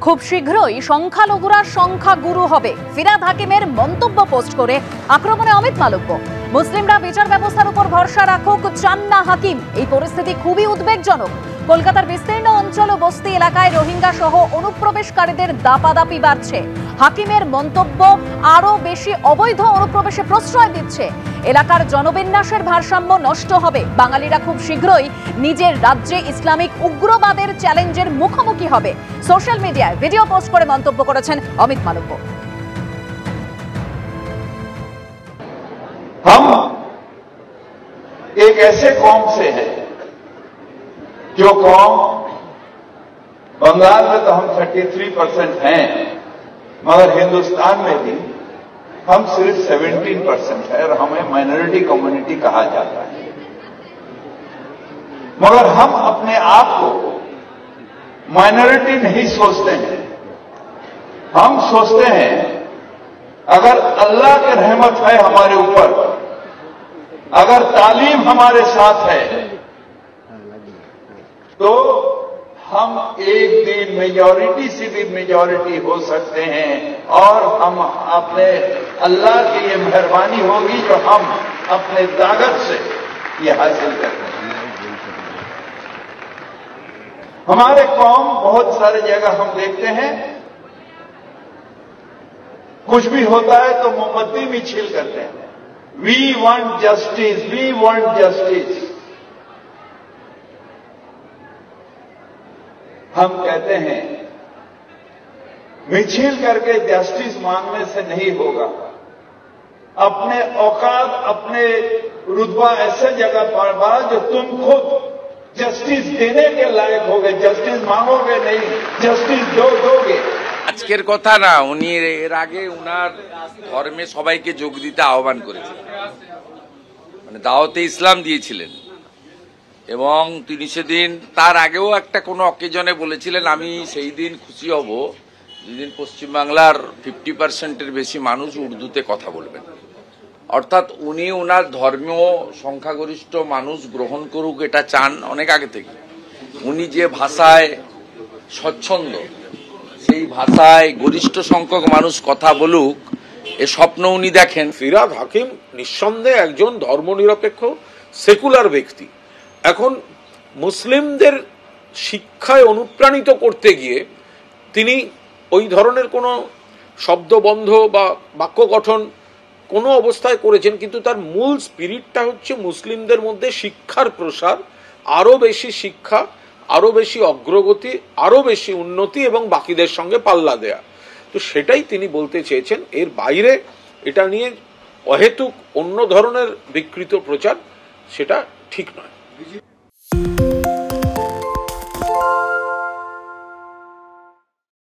খুব শীঘ্রই সংখ্যালঘুরা সংখ্যাগুরু হবে, ফিরহাদ হাকিমের মন্তব্য পোস্ট করে আক্রমণে অমিত মালব্য। মুসলিমরা বিচার ব্যবস্থার উপর ভরসা রাখুক চান না হাকিম। এই পরিস্থিতি খুবই উদ্বেগজনক। কলকাতার বিস্তীর্ণ অঞ্চল ও বস্তি এলাকায় রোহিঙ্গা সহ অনুপ্রবেশকারীদের দাপাদাপি বাড়ছে। হাকিমের মন্তব্য আরো বেশি অবৈধ অনুপ্রবেশে প্রশ্রয় দিচ্ছে। এলাকার জনবিন্যাসের ভারসাম্য নষ্ট হবে। বাঙালিরা খুব শীঘ্রই নিজের রাজ্যে ইসলামিক উগ্রবাদের চ্যালেঞ্জের মুখোমুখি হবে। সোশ্যাল মিডিয়ায় ভিডিও পোস্ট করে মন্তব্য করেছেন অমিত মালব্য। हम एक ऐसे कौम से हैं जो कौम बंगाल में तो हम 33% हैं, मगर हिंदुस्तान में भी हम सिर्फ 17% है और हमें माइनॉरिटी कम्युनिटी कहा जाता है। मगर हम अपने आप को माइनॉरिटी नहीं सोचते हैं। हम सोचते हैं अगर अल्लाह की रहमत है हमारे ऊपर, अगर तालीम हमारे साथ है, तो हम एक दिन मेजॉरिटी से भी मेजॉरिटी हो सकते हैं और हम अपने अल्लाह की ये मेहरबानी होगी जो हम अपने ताकत से ये हासिल करते हैं। हमारे कौम बहुत सारे जगह हम देखते हैं कुछ भी होता है तो मोमबत्ती भी छील करते हैं। We want justice, we want justice. हम कहते हैं मिছিল करके जस्टिस मांगने से नहीं होगा। अपने औकात, अपने रुतबा ऐसे जगह पर बढ़ा जो तुम खुद जस्टिस देने के लायक होगे। जस्टिस मांगोगे नहीं, जस्टिस दोगे। আজকের কথা না, উনি এর আগে উনার ধর্মে সবাইকে যোগ দিতে আহ্বান করেছিলেন, মানে দাওয়াতে ইসলাম দিয়েছিলেন। এবং তিনি সেদিন তার আগেও একটা কোনো অকেজনে বলেছিলেন আমি সেই দিন খুশি হব যেদিন পশ্চিমবাংলার 50%-এর বেশি মানুষ উর্দুতে কথা বলবেন। অর্থাৎ উনি ওনার ধর্মীয় সংখ্যাগরিষ্ঠ মানুষ গ্রহণ করুক এটা চান অনেক আগে থেকে। উনি যে ভাষায় স্বচ্ছন্দ সেই ভাষায় গরিষ্ঠ সংখ্যক মানুষ কথা বলুক এ স্বপ্ন উনি দেখেন। ফিরহাদ হাকিম নিঃসন্দেহে একজন ধর্মনিরপেক্ষ সেকুলার ব্যক্তি। এখন মুসলিমদের শিক্ষায় অনুপ্রাণিত করতে গিয়ে তিনি ওই ধরনের কোনো শব্দবন্ধ বা বাক্য গঠন কোনো অবস্থায় করেছেন, কিন্তু তার মূল স্পিরিটটা হচ্ছে মুসলিমদের মধ্যে শিক্ষার প্রসার, আরো বেশি শিক্ষা, আরো বেশি অগ্রগতি, আরো বেশি উন্নতি এবং বাকিদের সঙ্গে পাল্লা দেয়া। তো সেটাই তিনি বলতে চেয়েছেন। এর বাইরে এটা নিয়ে অহেতুক অন্য ধরনের বিকৃত প্রচার সেটা ঠিক নয়।